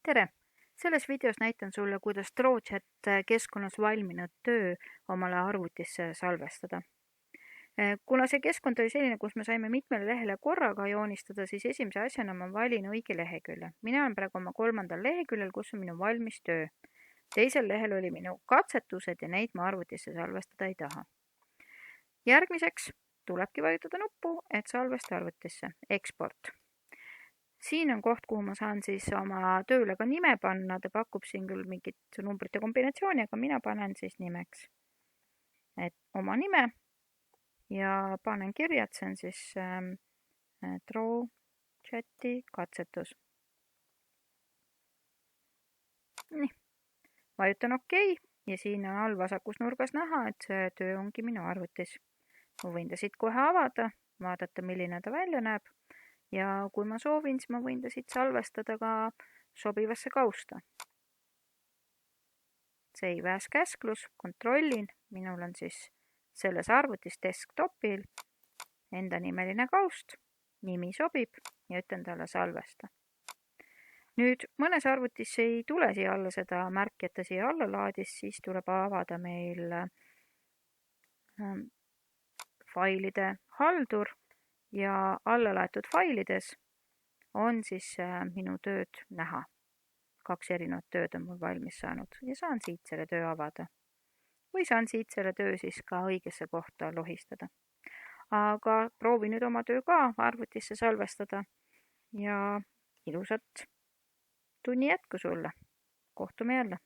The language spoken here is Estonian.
tere! Selles videos näitan sulle, kuidas TrowChat keskkonnas valminud töö omale arvutisse salvestada. Kuna see keskkond oli selline, kus me saime mitmele lehele korraga joonistada, siis esimese asjana ma valin õige lehekülje. Mina olen praegu oma 3. leheküljel, kus on minu valmis töö. Teisel lehel oli minu katsetused ja neid ma arvutisse salvestada ei taha. Järgmiseks tulebki vajutada nuppu, et salvesta arvutisse. Export. Siin on koht, kuhu ma saan siis oma tööle ka nime panna. Ta pakub siin küll mingit numbrite kombinatsiooni, aga mina panen siis nimeks oma nime ja panen kirja, et see on siis TrowChati katsetus. Nii, vajutan OK ja siin on all vasakus nurgas näha, et see töö ongi minu arvutis. Ma võin ta siit kohe avada, vaadata, milline ta välja näeb. Ja kui ma soovin, siis ma võin ta siit salvestada ka sobivasse kausta. Save as käsklus, kontrollin, minul on siis selles arvutis desktopil enda nimeline kaust, nimi sobib ja ütlen talle salvesta. Nüüd mõnes arvutis ei tule siia alla seda märki, et ta siia alla laadis, siis tuleb avada meil failide haldur. Ja alla laetud failides on siis minu tööd näha. 2 erinevat tööd on mul valmis saanud ja saan siit selle töö avada. Või saan siit selle töö siis ka õigesse kohta lohistada. Aga proovi nüüd oma töö ka arvutisse salvestada ja ilusat tunni jätku sulle. Kohtume jälle.